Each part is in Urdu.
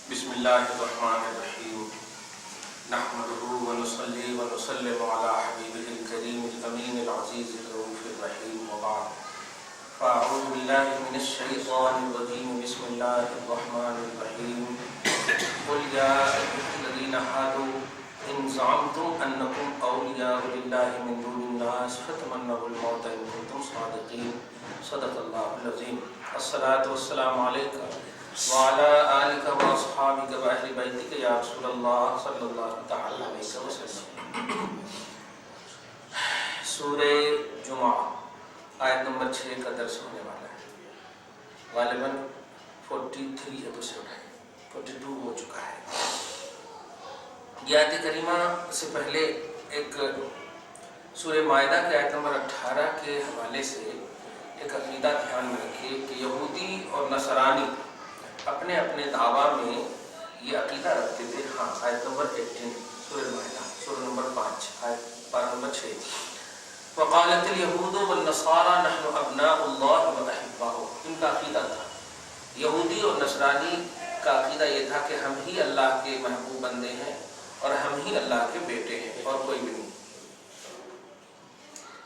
بسم اللہ الرحمن الرحیم نحمده ونصلی ونسلم علی حبیبہ الکریم الامین العزیز الرؤوف الرحیم وبعد فاعوذ باللہ من الشیطان الرجیم بسم اللہ الرحمن الرحیم قل یا ایھا الذین ھادوا ان زعمتم انکم اولیاء للہ من دون الناس فتمنوا الموت ان کنتم صادقین صدق اللہ العظیم الصلاۃ والسلام علیکہ وعلى آلك وأصحابك وأهل بيتك يا رسول الله صلى الله تعالى عليه وسلم. سورہ جمعہ آیت نمبر 6 کا درس ہونے والا ہے. غالباً 43 ایپیسوڈ ہے, 42 ہو چکا ہے. یہ آیت کریمہ سے پہلے ایک سورہ مائدہ کے آیت نمبر 18 کے حوالے سے ایک عقیدہ دھیان میں رکھیے کہ یہودی اور نصرانی اپنے اپنے دعویٰ میں یہ عقیدہ رکھتے تھے. ہاں, آیت نمبر 18 سورہ مائدہ, سورہ نمبر 5 آیت پارہ نمبر 6. وقالت اليہود والنصارى نحن ابناء اللہ واحباؤہ. ان کا عقیدہ تھا, یہودی اور نصرانی کا عقیدہ یہ تھا کہ ہم ہی اللہ کے محبوب بندے ہیں اور ہم ہی اللہ کے بیٹے ہیں اور کوئی بھی نہیں,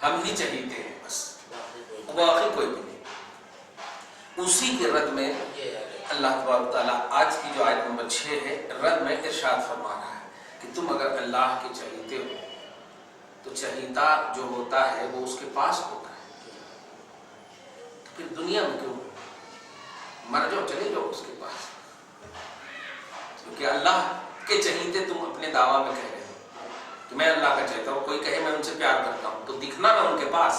ہم ہی چہیتے ہیں بس, باقی کوئی بھی نہیں. اسی کے رد میں اللہ تبارک تعالیٰ آج کی جو آیت نمبر 6 ہے رد میں ارشاد فرما رہا ہے کہ تم اگر اللہ کے چہیتے ہو تو چہیتا جو ہوتا ہے وہ اس کے پاس ہوتا ہے, تو پھر دنیا میں کیوں مر جاؤ, چلے جاؤ اس کے پاس. کیونکہ اللہ کے چہیتے تم اپنے دعویٰ میں کہہ رہے ہو کہ میں اللہ کا چہیتا ہوں. کوئی کہے میں ان سے پیار کرتا ہوں تو دکھنا نا ان کے پاس,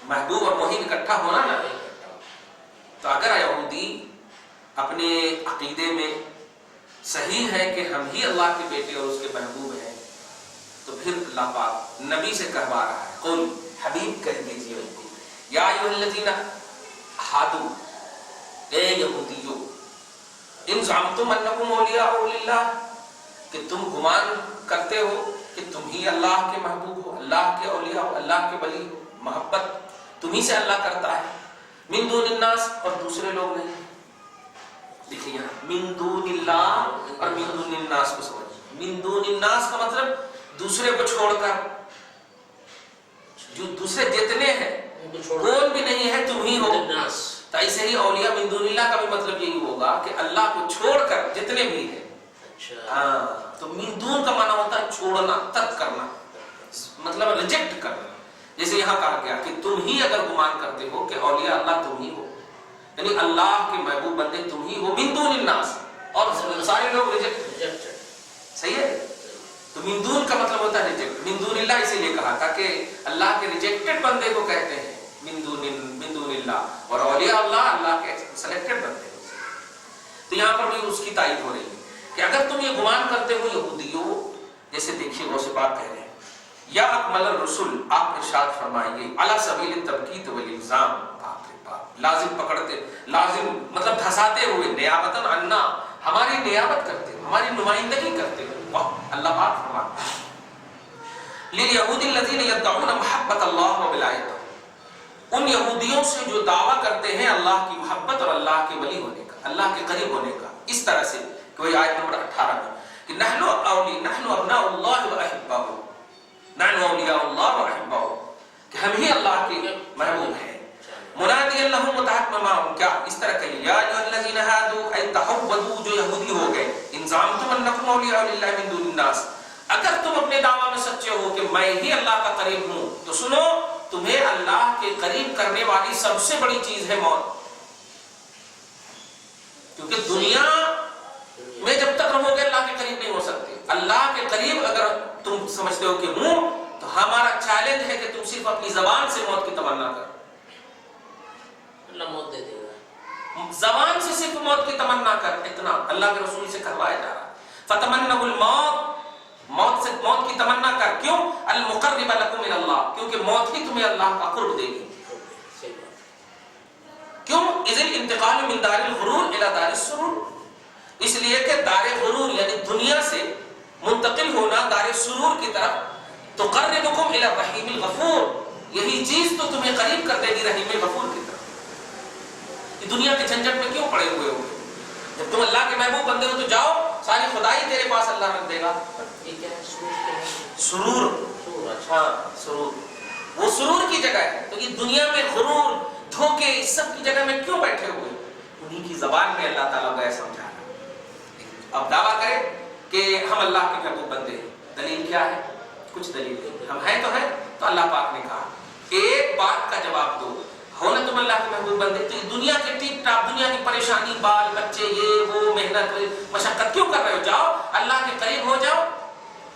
محبوب اور محب اکٹھا ہونا نا. تو اگر یہودی اپنے عقیدے میں صحیح ہے کہ ہم ہی اللہ کے بیٹے اور اس کے محبوب ہیں, تو پھر اللہ پاک نبی سے کہوا رہا ہے, قل حبیب کہہ دیجیے ان کو, یا ایھا الذین ھادوا, اے یہودیو, ان زعمتم انکم اولیاء للہ, کہ تم گمان کرتے ہو کہ تم ہی اللہ کے محبوب ہو, اللہ کے اولیاء ہو, اللہ کے ولی ہو, محبت تمہیں سے اللہ کرتا ہے. من دون الناس, اور دوسرے لوگ نہیں. دیکھیے یہاں من دون اللہ اور من دون الناس کو سمجھ. من دون الناس کا مطلب دوسرے کو چھوڑ کر, جو دوسرے جتنے ہیں کون بھی نہیں ہے تم ہی ہو. تو ایسے ہی اولیاء من دون اللہ کا بھی مطلب یہی ہوگا کہ اللہ کو چھوڑ کر جتنے بھی ہیں. ہاں, تو من دون کا معنی ہوتا ہے چھوڑنا, ترک کرنا, مطلب ریجیکٹ کرنا. جیسے یہاں کہا گیا کہ تم ہی اگر گمان کرتے ہو کہ اولیاء اللہ تم ہی ہو, یعنی اللہ کے محبوب بندے تم ہی ہو, من دون الناس, اور سارے لوگ ریجیکٹ. صحیح ہے. تو من دون کا مطلب ہوتا ہے ریجیکٹ. من دون اللہ اسی لیے کہا تھا کہ اللہ کے ریجیکٹڈ بندے کو کہتے ہیں من دون اللہ, اور اولیاء اللہ اللہ کے سلیکٹڈ بندے. تو یہاں پر بھی اس کی تائید ہو رہی ہے کہ اگر تم یہ گمان کرتے ہو یہودیوں, جیسے دیکھیے غوث پاک کہہ رہے ہیں یا اکمل الرسل, آپ ارشاد فرمائیے علی سبیل التبکیت والالزام. لازم پکڑتے, لازم مطلب دھساتے ہوئے, نیابتاً عنا, ہماری نیابت کرتے ہوئے, ہماری نمائندگی کرتے ہوئے. واہ, اللہ پاک فرماتے ہیں للیہود الذین یدعون محبت اللہ وولایتہ, ان یہودیوں سے جو دعویٰ کرتے ہیں اللہ کی محبت اور اللہ کے ولی ہونے کا, اللہ کے قریب ہونے کا, اس طرح سے کہ وہی آیت نمبر 18 میں کہ نحن ابناء اللہ واحباؤہ, نحن اولیاء اللہ واحباؤہ, کہ ہم ہی اللہ کے محبوب ہیں. منادی لہم متحد معہم, کیا اس طرح کہیے یا ایھا الذین ھادوا ای تحودوا, جو یہودی ہو گئے, ان زعمتم انکم اولیاء للہ من دون الناس, اگر تم اپنے دعویٰ میں سچے ہو کہ میں ہی اللہ کا قریب ہوں, تو سنو تمہیں اللہ کے قریب کرنے والی سب سے بڑی چیز ہے موت. کیونکہ دنیا میں جب تک رہو گے اللہ کے قریب نہیں ہو سکتے. اللہ کے قریب اگر تم سمجھتے ہو کہ ہوں, تو ہمارا چیلنج ہے کہ تم صرف اپنی زبان سے موت کی تمنا کرو. اللہ موت دے دے گا, زبان سے صرف موت کی تمنا کر, اتنا اللہ کے رسول سے کروایا جا رہا ہے. فتمنوا الموت, موت سے موت کی تمنا کر. کیوں؟ المقرب لکم الی اللہ, کیونکہ موت ہی تمہیں اللہ کا قرب دے گی. کیوں؟ اذ الانتقال من دار الغرور الی دار السرور, اس لیے کہ دار غرور یعنی دنیا سے منتقل ہونا دار سرور کی طرف. تقربکم الی الرحیم الغفور, یہی چیز تو تمہیں قریب کر دے گی رحیم غفور کی طرف. دنیا کے جھنجٹ میں کیوں پڑے ہوئے ہو, جب تم اللہ کے محبوب بندے ہو تو جاؤ، ساری خدائی تیرے پاس اللہ رکھ دے گا۔ یہ کیا ہے؟ سرور، اچھا سرور، وہ سرور کی جگہ ہے۔ تو یہ دنیا میں غرور، دھوکے، اس سب کی جگہ میں کیوں بیٹھے ہوئے؟ انہی کی زبان میں اللہ تعالیٰ کو سمجھا رہا۔ اب دعویٰ کرے کہ ہم اللہ کے محبوب بندے ہیں، دلیل کیا ہے؟ کچھ دلیل نہیں، ہم ہیں تو اللہ پاک نے کہا ایک بات کا جواب دو، ہو نا تم اللہ کے محبوب بندے، تو دنیا کے ٹیپ ٹاپ، دنیا کی پریشانی، بال بچے، یہ وہ، محنت مشقت کیوں کر رہے ہو؟ جاؤ اللہ کے قریب ہو جاؤ،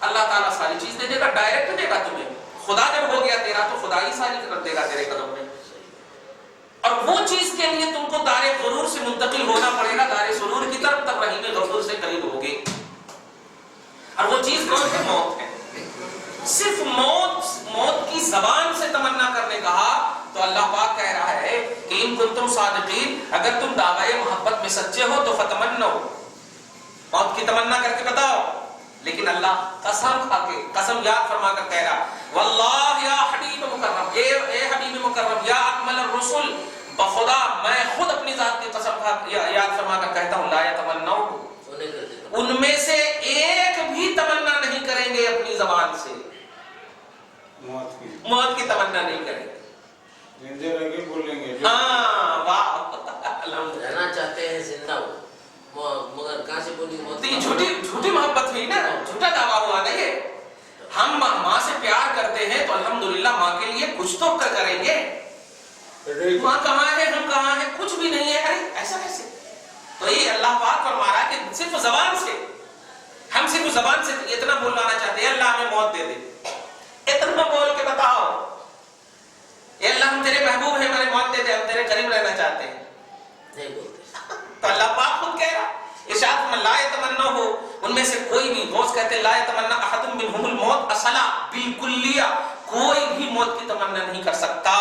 اللہ تعالیٰ ساری چیز دے دے گا، ڈائریکٹ دے گا تمہیں۔ خدا جب ہو گیا تیرا تو خدا ہی ساری کر دے گا تیرے قدم میں۔ اور وہ چیز کے لیے تم کو دار غرور سے منتقل ہونا پڑے گا دار سرور کی طرف، تب رحیم غفور سے قریب ہوگے۔ اور وہ چیز کون ہے؟ موت ہے۔ صرف موت کی زبان سے تمنا کرنے کہا تو اللہ پاک کہہ رہا ہے کہ ان کنتم صادقین، اگر تم دعوی محبت میں سچے ہو تو فتمنوا، موت کی تمنا کر کے بتاؤ۔ لیکن اللہ قسم کھا کے، قسم یاد فرما کر کہہ رہا واللہ یا حبیب مکرم، اے حبیب مکرم، یا اکمل الرسل، بخدا میں خود اپنی ذات کی قسم کھا یاد فرما کر کہتا ہوں لا یتمنوا، ان میں سے ایک بھی تمنا نہیں کریں گے اپنی زبان سے، موت کی تمنا نہیں کریں گے، زندہ رہ کے بولیں گے۔ ہاں واہ، رہنا چاہتے ہیں زندہ ہو، مگر کہاں سے بولی موت؟ یہ جھوٹی محبت ہوئی نا، جھوٹا دعویٰ ہوا نا یہ۔ ہم ماں سے پیار کرتے ہیں تو الحمدللہ ماں کے لیے کچھ تو کریں گے۔ ماں کہاں ہے، ہم کہاں ہیں، کچھ بھی نہیں ہے، ارے ایسا کیسے؟ تو یہ اللہ پاک فرما رہا ہے کہ صرف زبان سے، ہم صرف زبان سے اتنا بولوانا چاہتے ہیں اللہ ہمیں موت دے دے، اتنا بول کے بتاؤ اے اللہ ہم تیرے محبوب ہیں، ہمارے موت دے دے، ہم تیرے قریب رہنا چاہتے ہیں، نہیں بولتے۔ تو اللہ پاک خود کہہ رہا ارشاد میں لا یتمنا ہو، ان میں سے کوئی بھی، غوث کہتے ہیں لا یتمنا احد منہم الموت اصلا بالکلیہ، کوئی بھی موت کی تمنا نہیں کر سکتا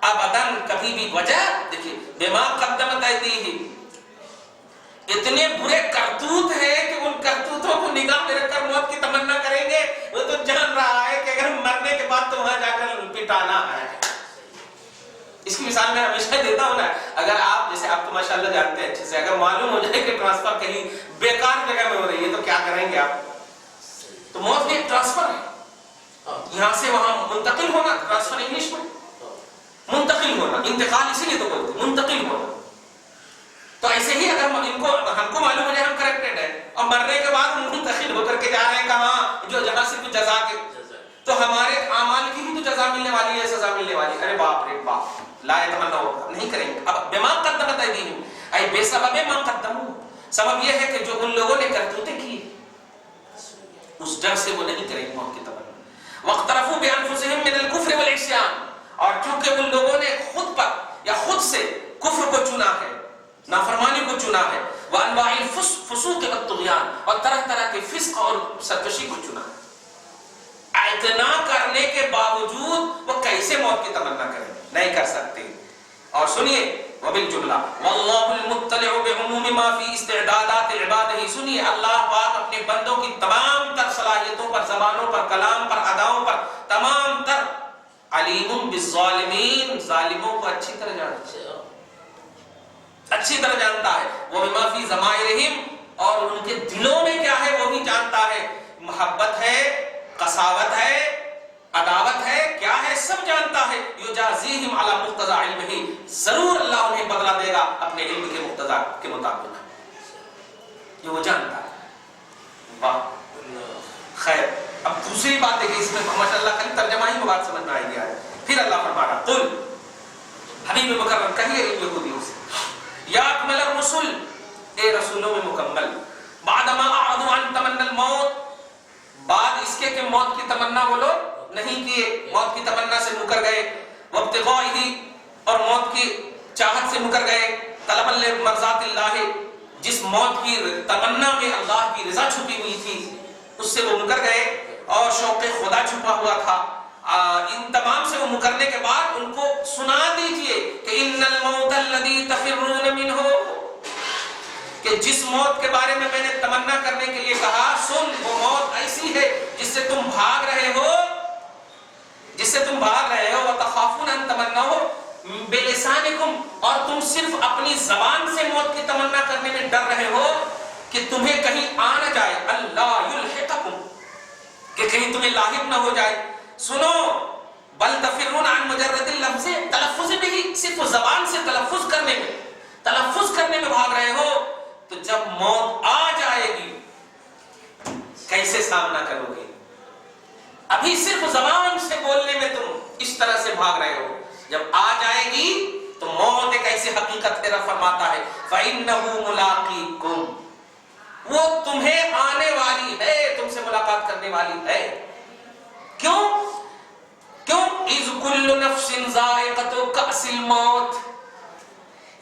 ابداً، کبھی بھی۔ وجہ دیکھیے بما قدمت ایدیہم، اتنے برے کرتوت ہیں کہ ان کرتوتوں کو نگاہ میں رکھ کر موت کی تمنا کریں گے؟ وہ تو جان رہا ہے کہ اگر مرنے کے بعد تو وہاں جا کر پٹانا ہے۔ اس کی مثال میں ہمیشہ دیتا ہوں نا، اگر آپ جیسے آپ تو ماشاءاللہ جانتے ہیں اچھے سے، اگر معلوم ہو جائے کہ ٹرانسفر کہیں بیکار جگہ میں ہو رہی ہے تو کیا کریں گے آپ؟ تو موت بھی ایک ٹرانسفر ہے، یہاں سے وہاں منتقل ہونا، ٹرانسفر انگلش میں منتقل ہونا، انتقال اسی لیے تو بولتے ہیں منتقل ہونا۔ تو ایسے ہی اگر ہم کو معلوم ہو جائے ہم کریکٹڈ ہیں اور مرنے کے بعد منتقل ہو کر کے جا رہے ہیں کہاں، جو جہاں سے جزا کے، تو ہمارے اعمال کی بھی تو جزا ملنے والی ہے، سزا ملنے والی ہے۔ ارے باپ رے باپ، لا یتمنا نہیں کریں گے۔ اب بما قدمت ایدیہم، اے بے سبب ما قدموا، سبب یہ ہے کہ جو ان لوگوں نے کرتوتیں کی اس ڈر سے وہ نہیں کریں گے موت کی تمنا۔ واقترفوا بانفسہم من الکفر والعصیان، اور چونکہ ان لوگوں نے خود پر یا خود سے کفر کو چنا ہے، نافرمانی کو چنا ہے، وانواع الفسوق والطغیان، اور طرح طرح کے فسق اور سرکشی کو چنا ہے، اتنا کرنے کے باوجود وہ کیسے موت کی تمنا کریں؟ نہیں کر سکتے۔ اور سنیے وبالجملہ واللہ المطلع بعموم ما فی استعدادات عبادہ، سنیے اللہ پاک اپنے بندوں کی تمام تر صلاحیتوں پر، زبانوں پر، کلام پر، اداؤں پر، تمام تر علیم بالظالمین، ظالموں کو اچھی طرح جانتا ہے، اچھی طرح جانتا ہے، وہ بما فی ضمائرہم، اور ان کے دلوں میں کیا ہے وہ بھی جانتا ہے، محبت ہے، قساوت ہے، عداوت ہے، کیا ہے سب جانتا ہے۔ یجازیہم علی مقتضی علمہ، ضرور اللہ انہیں بدلہ دے گا اپنے علم کے مقتضا کے مطابق، یہ وہ جانتا ہے۔ واہ خیر، اب دوسری بات دیکھیں، اس میں ماشاءاللہ خالی ترجمہ ہی میں بات سمجھ میں آئی گیا ہے۔ پھر اللہ فرما رہا قل، حبیب مکرم کہیے ان یہودیوں سے، یا اکمل الرسل، اے رسولوں میں مکمل، بعدما اعرضوا عن تمنی الموت، بعد اس کے کہ موت کی تمنا وہ لوگ نہیں کیے، موت کی تمنا سے مکر گئے، وابتغائہ، اور موت کی چاہت سے مکر گئے، طلبا لمرضات اللہ، جس موت کی تمنا میں اللہ کی رضا چھپی ہوئی تھی اس سے وہ مکر گئے، اور شوق خدا چھپا ہوا تھا۔ ان تمام سے وہ مکرنے کے بعد ان کو سنا دیجئے کہ ان الموت الذی تفرون منہ، کہ جس موت کے بارے میں نے تمنا کرنے کے لیے کہا، سن وہ موت ایسی ہے جس سے تم بھاگ رہے ہو، جس سے تم بھاگ رہے ہو، وتخافون ان تمنوا بلسانکم، اور تم صرف اپنی زبان سے موت کی تمنا کرنے میں ڈر رہے کہ تمہیں کہیں آ نہ جائے، اللہ یلحقکم، کہ کہیں تمہیں لاحق نہ ہو جائے. سنو، بل تفرون عن مجرد اللفظ، تلفظ نہیں، صرف زبان سے تلفظ کرنے میں بھاگ رہے ہو. تو جب موت آ جائے گی کیسے سامنا کرو گے؟ ابھی صرف زبان سے بولنے میں تم اس طرح سے بھاگ رہے ہو، جب آ جائے گی تو موت ایک ایسی حقیقت ہے. رب فرماتا ہے فَإِنَّهُ مُلَاقِيكُمْ، وہ تمہیں آنے والی ہے، تم سے ملاقات کرنے والی ہے. کیوں؟ اِذْ كُلُّ نَفْسٍ ذَائِقَةُ كَأْسِ الْمَوْتِ،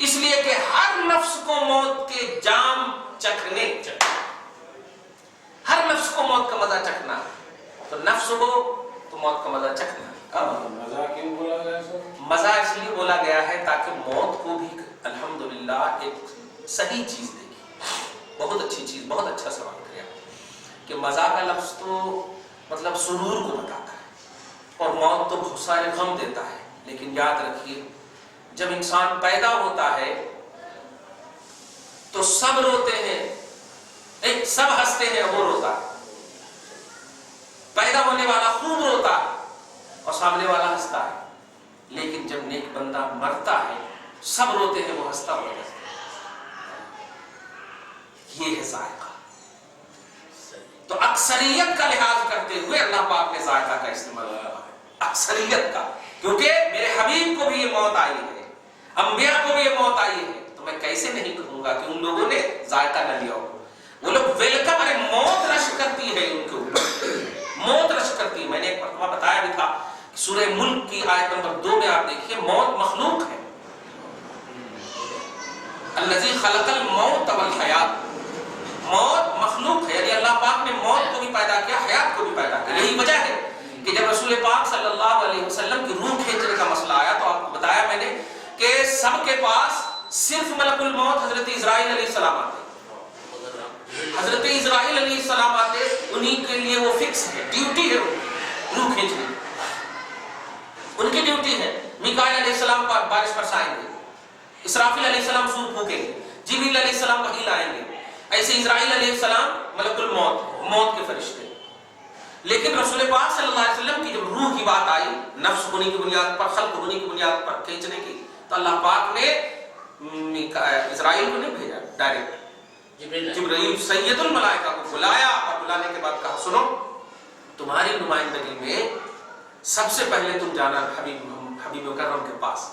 اس لیے کہ ہر نفس کو موت کے جام چکھنے، ہر نفس کو موت کا مزہ چکھنا. تو نفس ہو تو موت کا مزہ چکھنا. مزہ کیوں بولا گیا سر؟ مزہ اس لیے بولا گیا ہے تاکہ موت کو بھی الحمدللہ ایک صحیح چیز دے گی. بہت اچھی چیز، بہت اچھا سوال کیا کہ مزہ کا لفظ تو مطلب سرور کو بتاتا ہے، اور موت تو بہت سارے غم دیتا ہے. لیکن یاد رکھیے جب انسان پیدا ہوتا ہے تو سب روتے ہیں، سب ہنستے ہیں، وہ روتا ہے. پیدا ہونے والا خوب روتا ہے اور سامنے والا ہنستا ہے. لیکن جب نیک بندہ مرتا ہے سب روتے ہیں، وہ ہنستا ہوا ہے. یہ ہے ذائقہ. تو اکثریت کا لحاظ کرتے ہوئے اللہ پاک نے ذائقہ کا استعمال کیا ہے، اکثریت کا. کیونکہ میرے حبیب کو بھی یہ موت آئی ہے، انبیاء کو بھی یہ موت آئی ہے، تو میں کیسے نہیں کہوں گا کہ ان لوگوں نے ذائقہ نہ لیا ہو. وہ لوگ ویلکم، ارے موت رش کرتی ہے ان کے اوپر، موت رش کرتی ہے. میں نے ایک مرتبہ بتایا بھی تھا سورہ ملک کی آیت نمبر 2 میں آپ دیکھیے موت مخلوق ہے. الذی خلق الموت والحیات، موت مخلوق ہے، یعنی اللہ پاک نے موت کو بھی پیدا کیا، حیات کو بھی پیدا کیا. یہی وجہ ہے کہ جب رسول پاک صلی اللہ علیہ وسلم کی روح کھینچنے کا مسئلہ آیا تو آپ کو بتایا میں نے کہ سب کے پاس صرف ملک الموت حضرت اسرائیل علیہ السلام آتے. حضرت اسرائیل علیہ السلام آتے، انہی کے لیے وہ فکس ہے، ڈیوٹی ہے روح کھینچنے، ان کی ڈیوٹی ہے. میکائیل علیہ السلام بارش برسائیں گے، اسرافیل علیہ السلام سور پھونکیں گے، جبریل علیہ السلام وحی لائیں گے. ایسے اسرائیل علیہ السلام ملک الموت، موت کے فرشتے. لیکن رسول پاک صلی اللہ علیہ وسلم کی جب روح کی بات آئی، نفس ہونے کی بنیاد پر، خلق ہونے کی بنیاد پر کھینچنے کی، تو اللہ پاک نے اسرائیل کو نہیں بھیجا، ڈائریکٹ جبرائیل سید الملائکہ کو بلایا، اور بلانے کے بعد کہا سنو تمہاری نمائندگی میں سب سے پہلے تم جانا حبیب مکرم کے پاس،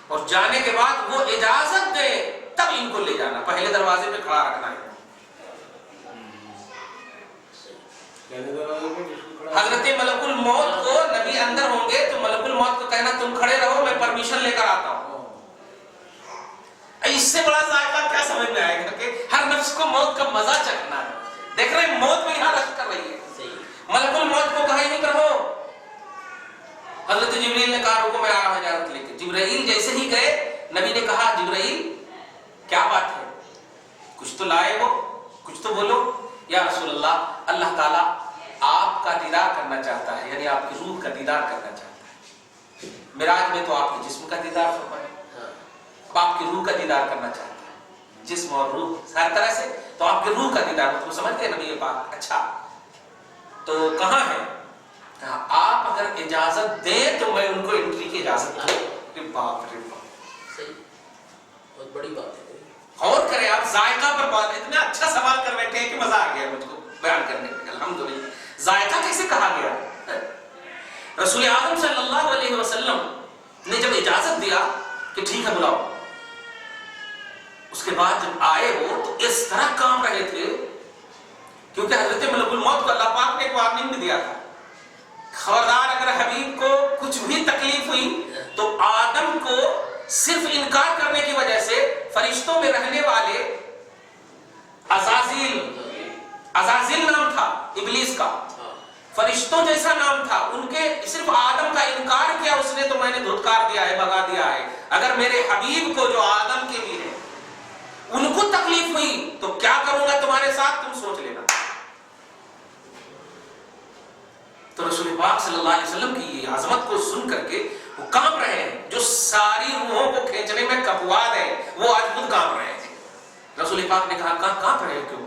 اور جانے کے بعد وہ اجازت دے تب ان کو لے جانا، پہلے دروازے پہ کھڑا رکھنا ہے. حضرت ملک الموت کو نبی اندر ہوں گے تو ملک الموت کو کہنا تم کھڑے رہو، میں پرمیشن لے کر آتا ہوں. اس سے بڑا ذائقہ کیا سمجھ میں آئے گا کہ ہر نفس کو موت کا مزہ چکھنا ہے. دیکھ رہے ہیں موت بھی یہاں رشک کر رہی ہے. ملک الموت کو کہا ہی نہیں رہو. حضرت جبرائیل نے کہا رکو میں آ رہا ہوں اجازت لے کے. جبرائیل جیسے ہی گئے نبی نے کہا جبرائیل کیا بات ہے، کچھ تو لائے ہو، کچھ تو بولو. یا رسول اللہ تعالیٰ آپ کا دیدار کرنا چاہتا ہے، یعنی آپ کی روح کا دیدار کرنا چاہتا ہے. معراج میں تو آپ کے جسم کا دیدار فرمایا، اب آپ کی روح کا دیدار کرنا چاہتا ہے، جسم اور روح ہر طرح سے. تو آپ کی روح کا دیدار مطلب سمجھتے ہیں نبی پاک. اچھا تو کہاں ہے؟ کہا آپ اگر اجازت دیں تو میں ان کو انٹری کی اجازت دوں. باپ رے باپ، صحیح، بہت بڑی بات ہے. غور کریں آپ، ذائقہ پر بات، اتنا اچھا سوال کر بیٹھے ہیں کہ مزہ آ گیا مجھ کو بیان کرنے میں. الحمدللہ ذائقہ کیسے کہا گیا؟ رسول اعظم صلی اللہ علیہ وسلم نے جب اجازت دیا کہ ٹھیک ہے بلاؤ، اس کے بعد جب آئے ہو تو اس طرح کام رہے تھے کیونکہ حضرت ملک الموت کو اللہ پاک نے ایک وارننگ بھی دیا تھا، خبردار اگر حبیب کو کچھ بھی تکلیف ہوئی تو آدم کو صرف انکار کرنے کی وجہ سے فرشتوں میں رہنے والے عزازیل نام تھا ابلیس کا، فرشتوں جیسا نام تھا، ان کے صرف آدم کا انکار کیا اس نے تو میں نے دھتکار دیا ہے، بھگا دیا ہے. اگر میرے حبیب کو جو آدم کے بھی ہے ان کو تکلیف ہوئی تو کیا کروں گا تمہارے ساتھ، تم سوچ لینا. تو رسول پاک صلی اللہ علیہ وسلم کی یہ عظمت کو سن کر کے وہ کانپ رہے ہیں، جو ساری روحوں کو کھینچنے میں کپواد ہے وہ آج خود کانپ رہے ہیں. رسول پاک نے کہا کہاں کانپ رہے ہو؟ کیوں؟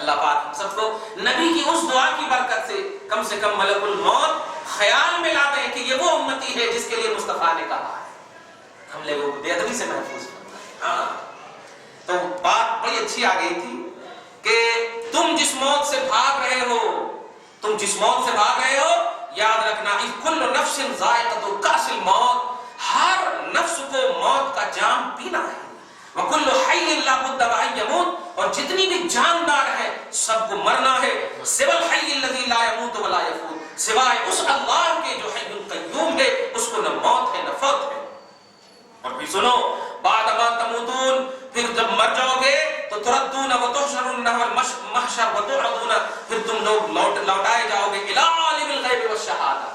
اللہ پاک ہم سب کو نبی کی اس دعا کی برکت سے کم ملک الموت خیال میں لا دیں کہ یہ وہ امتی ہے جس کے لیے مصطفیٰ نے کہا ہے. ہم لوگوں کو بے ادبی سے محفوظ کرنا. تو بات بڑی اچھی آ گئی تھی کہ تم جس موت سے بھاگ رہے ہو یاد رکھنا کل نفس ذائقۃ کأس الموت، ہر نفس کو موت کا جام پینا ہے. وکل حی لا بد ان یموت، اور جتنی بھی جاندار ہے سب کو مرنا ہے. سوى الحی الذی لا یموت ولا یفوت، سوائے اس اللہ کے جو حی القیوم ہے اس کو نہ موت ہے نہ فوت ہے. اور پھر سنو، بعد ما تموتون، پھر جب مر جاؤ گے تو تردون وتحشرون والمحشر وتعرضون، پھر تم لوگ لوٹائے جاؤ گے الی عالم الغیب والشہادہ،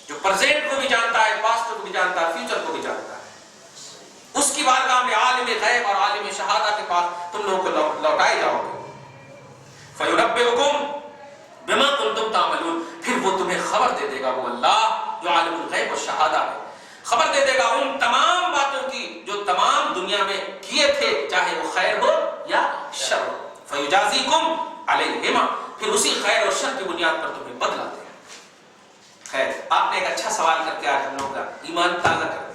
جو پریزنٹ کو بھی جانتا ہے، پاسٹ کو بھی جانتا ہے، فیوچر کو بھی جانتا ہے. اس کی بارگاہ میں عالم غیب اور عالم شہادہ کے پاس تم لوگوں کو لوٹائے جاؤ گے. فَيُنَبِّئُكُم بِمَا كُنتُمْ تَعْمَلُونَ، پھر وہ تمہیں خبر دے دے گا، وہ اللہ جو عالم الغیب اور شہادہ ہے، خبر دے دے گا ان تمام باتوں کی جو تمام دنیا میں کیے تھے، چاہے وہ خیر ہو یا شر ہو. فَيُجَازِيكُمْ عَلَيْهِمَا، پھر اسی خیر اور شر کی بنیاد پر تمہیں بدلا دے گا. خیر، آپ نے ایک اچھا سوال کر کے آج ہم لوگ کا ایمان تازہ کر دیا.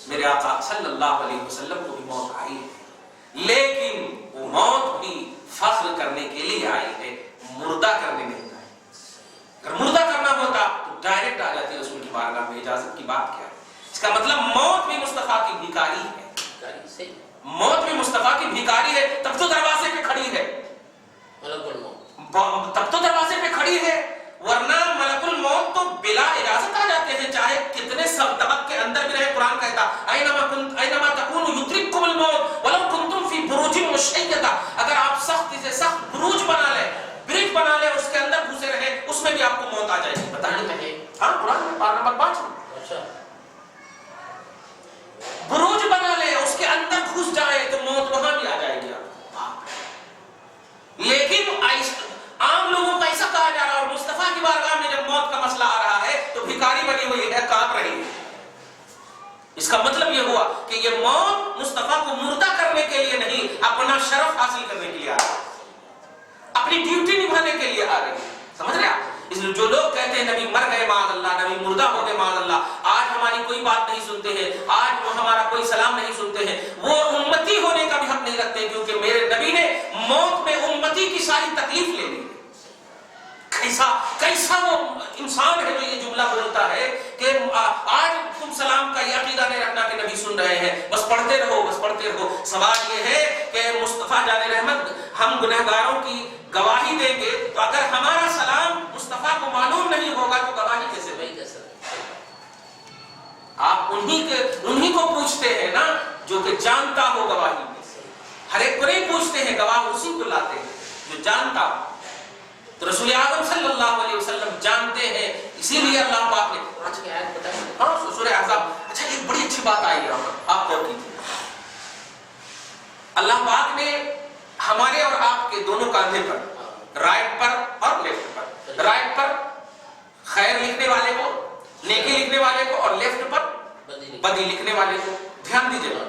میرے آقا صلی اللہ علیہ وسلم کو بھی موت آئی ہے، لیکن وہ موت بھی فخر کرنے کے لیے آئی ہے، مردہ کرنے نہیں آئی. اگر مردہ کرنا ہوتا تو ڈائریکٹ آ جاتی رسول کی بارگاہ میں. اجازت کی بات کیا ہے؟ اس کا مطلب موت بھی مصطفیٰ کی بھیکاری ہے. موت بھی مصطفیٰ کی بھیکاری ہے، تب تو دروازے پہ کھڑی ہے. تب تو دروازے پہ کھڑی ہے، ورنہ ملک الموت تو بلا اجازت آ جاتے ہیں، چاہے کتنے سب طبق کے اندر بھی رہے. قرآن کہتا اینما تکونوا یدرککم الموت ولو کنتم فی بروج مشیدہ. اگر آپ سخت سے سخت بروج بنا لیں، برج بنا لیں، اس کے اندر گھسے رہے، اس میں بھی آپ کو موت آ جائے گی. بتائیے. ہاں، قرآن میں پارہ نمبر 5 بروج بنا لے، اس کے اندر گھس جائے تو موت وہاں بھی آ جائے گی. لیکن عام لوگوں کو ایسا کہا جا رہا ہے، اور مصطفیٰ کی بارگاہ میں جب موت کا مسئلہ آ رہا ہے تو بھکاری بنی ہوئی ہے، کانپ رہی ہے. اس کا مطلب یہ ہوا کہ یہ موت مصطفیٰ کو مردہ کرنے کے لیے نہیں، اپنا شرف حاصل کرنے کے لیے آ رہی ہے، اپنی ڈیوٹی نبھانے کے لیے آ رہی ہے. سمجھ رہے آپ؟ اس لیے جو لوگ کہتے ہیں نبی مر گئے معاذ اللہ، نبی مردہ ہو گئے معاذ اللہ، آج ہماری کوئی بات نہیں سنتے ہیں، آج وہ ہمارا کوئی سلام نہیں سنتے ہیں، وہ امتی ہونے کا بھی حق نہیں رکھتے، کیونکہ میرے نبی نے موت میں امتی کی ساری تکلیف لے لی. کیسا وہ انسان ہے جو یہ جملہ بولتا ہے کہ آج تم سلام کا یہ عقیدہ نہیں رکھنا کہ نبی سن رہے ہیں، بس پڑھتے رہو، بس پڑھتے رہو. سوال یہ ہے کہ مصطفیٰ جان رحمت ہم گنہگاروں کی گواہی دیں گے، تو اگر ہمارا سلام مصطفیٰ کو معلوم نہیں ہوگا تو گواہی کیسے دیں گے؟ آپ انہی کو پوچھتے ہیں نا جو کہ جانتا ہو گواہی میں. ہر ایک کو نہیں پوچھتے ہیں، گواہ اسی کو لاتے ہیں جو جانتا ہو. تو رسول اعظم صلی اللہ علیہ وسلم جانتے ہیں، اسی لیے اللہ پاک نے آج کی آیت بتائی. ہاں، سورہ احزاب. اچھا، ایک بڑی اچھی بات آئی ہے، آپ غور کیجیے. اللہ پاک نے ہمارے اور آپ کے دونوں کاندھے پر، رائٹ پر اور لیفٹ پر، رائٹ پر خیر لکھنے والے کو، نیکی لکھنے والے کو، اور لیفٹ پر بدی لکھنے والے کو. دھیان دیجیے گا.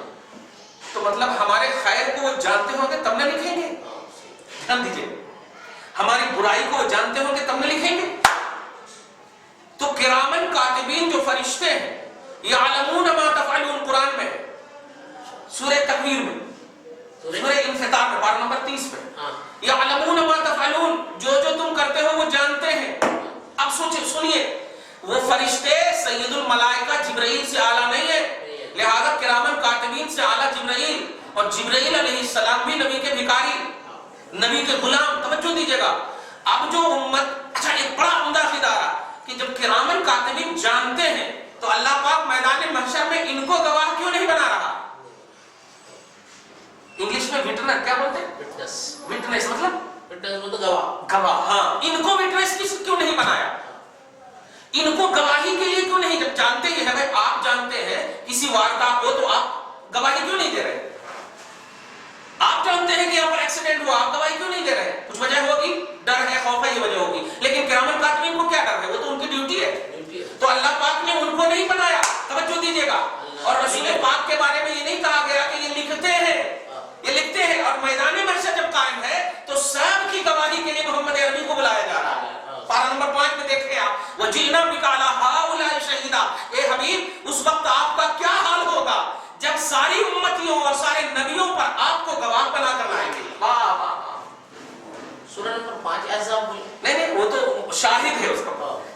تو مطلب ہمارے خیر کو وہ جانتے ہوں گے تب نہ لکھیں گے. دھیان دیجیے. ہماری برائی کو وہ جانتے ہوں گے تب نہ لکھیں گے. تو کرامن کاتبین جو فرشتے ہیں، یعلمون ما تفعلون، قرآن میں سورہ تکویر میں، سورہ انفطار میں، پارہ نمبر 30 میں، یعلمون ما تفعلون، جو تم کرتے ہو وہ جانتے ہیں. اب سنیے، وہ فرشتے سید الملائکہ جبرائیل سے اعلیٰ نہیں ہے، لہذا کرامن کاتبین سے اعلیٰ جبرائیل، اور جبرائیل علیہ السلام بھی نبی کے بھکاری، نبی کے غلام. توجہ دیجیے گا. اب جو امت، اچھا ایک بڑا عمدہ ادارہ کہ جب کرامن کاتبین جانتے ہیں تو اللہ پاک میدان محشر میں ان کو گواہ کیوں نہیں بنا رہا؟ انگلش میں وٹنس کیا بولتے ہیں؟ وٹنس مطلب گواہ. ہاں، ان کو وٹنس کیوں نہیں بنایا؟ ان کو گواہی کے لیے کیوں نہیں؟ جب جانتے ہی ہے، آپ جانتے ہیں کسی واردات کو، تو آپ گواہی کیوں نہیں دے رہے؟ آپ جانتے ہیں کہ یہاں پر ایکسیڈنٹ ہوا، آپ گواہی کیوں نہیں دے رہے؟ کچھ وجہ ہوگی، ڈر ہے، خوف ہے، یہ وجہ ہوگی. لیکن کرامن کاتبین کو کیا ڈر ہے؟ وہ تو ان کی ڈیوٹی ہے. تو اللہ پاک نے ان کو نہیں بنایا. توجہ دیجیے گا. اور رسول پاک کے بارے میں یہ نہیں کہا گیا کہ یہ لکھتے ہیں، یہ لکھتے ہیں. اور میدان محشر جب قائم ہے تو سب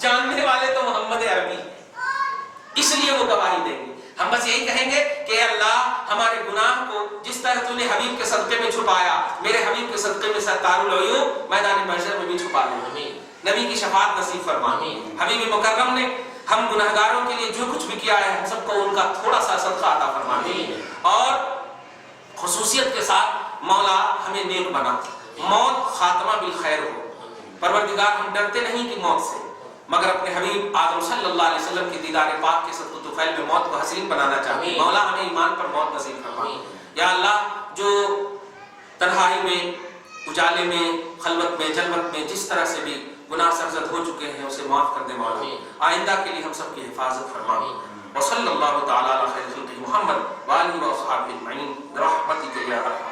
جاننے والے تو محمد عربی ہیں، اس لیے وہ گواہی دیں گے۔ ہم بس یہی کہیں گے کہ اللہ ہمارے گناہ کو جس طرح تو نے حبیب کے صدقے میں چھپایا، میرے حبیب کے صدقے میں ستار العیوب میدان محشر میں بھی چھپا لے، نبی کی شفاعت نصیب فرما۔ حبیب مکرم نے ہم گناہگاروں کے لیے جو کچھ بھی کیا ہے ہم سب کو ان کا تھوڑا سا صدقہ عطا فرما دے، اور خصوصیت کے ساتھ مولا ہمیں نیک بنا، موت خاتمہ بالخیر ہو۔ پروردگار ہم ڈرتے نہیں کہ موت سے، مگر اپنے حبیب آدم صلی اللہ علیہ وسلم کی دیدار پاک کے صدقہ طفیل میں موت کو حسین بنانا چاہتے ہیں۔ مولا ہمیں ایمان پر موت نصیب فرما۔ یا اللہ جو تنہائی میں، اجالے میں، خلوت میں، جلوت میں جس طرح سے بھی گناہ سرزد ہو چکے ہیں اسے معاف کر دے مولا، آئندہ کے لیے ہم سب کی حفاظت فرما۔ وصلی اللہ تعالی علی خیر خلقہ محمد وآلہ وصحبہ اجمعین برحمتک یا ارحم